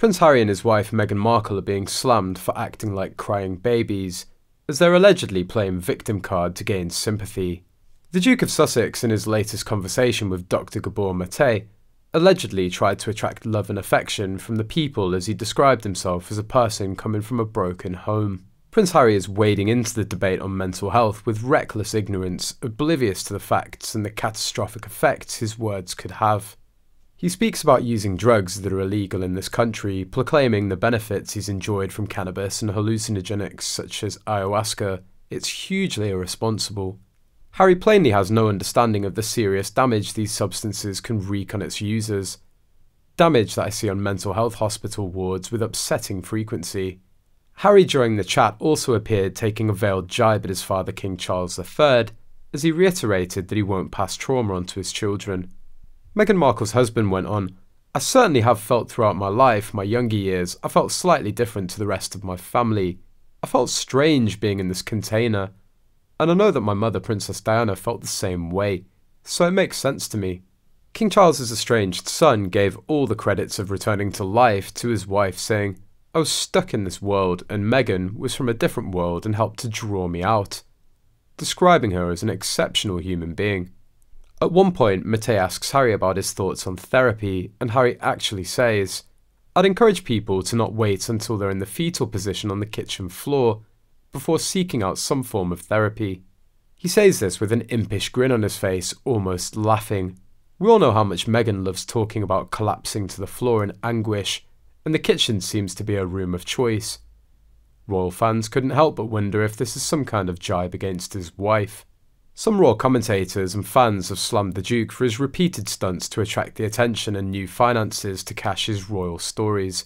Prince Harry and his wife Meghan Markle are being slammed for acting like crying babies, as they're allegedly playing victim card to gain sympathy. The Duke of Sussex, in his latest conversation with Dr Gabor Mate, allegedly tried to attract love and affection from the people as he described himself as a person coming from a broken home. Prince Harry is wading into the debate on mental health with reckless ignorance, oblivious to the facts and the catastrophic effects his words could have. He speaks about using drugs that are illegal in this country, proclaiming the benefits he's enjoyed from cannabis and hallucinogenics such as ayahuasca. It's hugely irresponsible. Harry plainly has no understanding of the serious damage these substances can wreak on its users. Damage that I see on mental health hospital wards with upsetting frequency. Harry during the chat also appeared taking a veiled jibe at his father King Charles III, as he reiterated that he won't pass trauma on to his children. Meghan Markle's husband went on, "I certainly have felt throughout my life, my younger years, I felt slightly different to the rest of my family. I felt strange being in this container. And I know that my mother, Princess Diana, felt the same way, so it makes sense to me." King Charles's estranged son gave all the credits of returning to life to his wife, saying, "I was stuck in this world and Meghan was from a different world and helped to draw me out," describing her as an exceptional human being. At one point, Mate asks Harry about his thoughts on therapy, and Harry actually says, "I'd encourage people to not wait until they're in the fetal position on the kitchen floor before seeking out some form of therapy." He says this with an impish grin on his face, almost laughing. We all know how much Meghan loves talking about collapsing to the floor in anguish, and the kitchen seems to be her room of choice. Royal fans couldn't help but wonder if this is some kind of jibe against his wife. Some royal commentators and fans have slammed the Duke for his repeated stunts to attract the attention and new finances to cash his royal stories,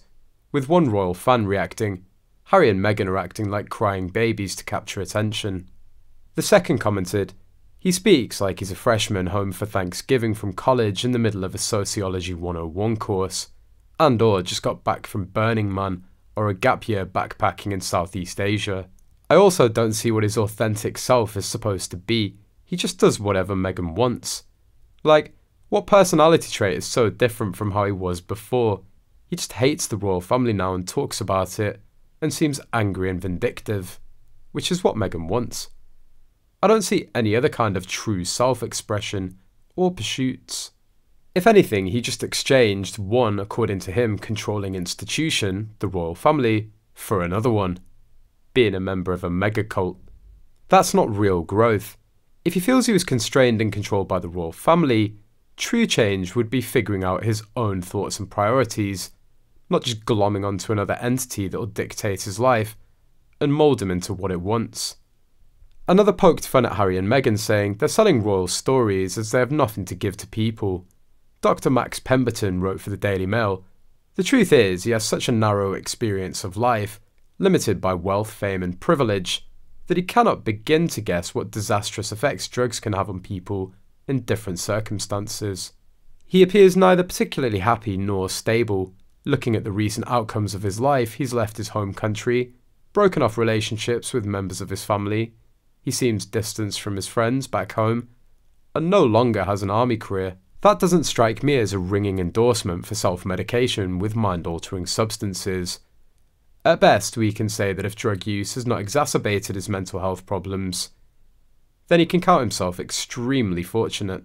with one royal fan reacting, "Harry and Meghan are acting like crying babies to capture attention." The second commented, "He speaks like he's a freshman home for Thanksgiving from college in the middle of a Sociology 101 course, and or just got back from Burning Man or a gap year backpacking in Southeast Asia. I also don't see what his authentic self is supposed to be. He just does whatever Meghan wants. Like, what personality trait is so different from how he was before? He just hates the royal family now and talks about it, and seems angry and vindictive, which is what Meghan wants. I don't see any other kind of true self-expression or pursuits. If anything, he just exchanged one, according to him, controlling institution, the royal family, for another one, being a member of a mega cult. That's not real growth. If he feels he was constrained and controlled by the royal family, true change would be figuring out his own thoughts and priorities, not just glomming onto another entity that will dictate his life and mould him into what it wants. Another poked fun at Harry and Meghan, saying they're selling royal stories as they have nothing to give to people. Dr Max Pemberton wrote for the Daily Mail, "The truth is, he has such a narrow experience of life, limited by wealth, fame and privilege, that he cannot begin to guess what disastrous effects drugs can have on people in different circumstances. He appears neither particularly happy nor stable. Looking at the recent outcomes of his life, he's left his home country, broken off relationships with members of his family, he seems distanced from his friends back home, and no longer has an army career. That doesn't strike me as a ringing endorsement for self-medication with mind-altering substances. At best, we can say that if drug use has not exacerbated his mental health problems, then he can count himself extremely fortunate."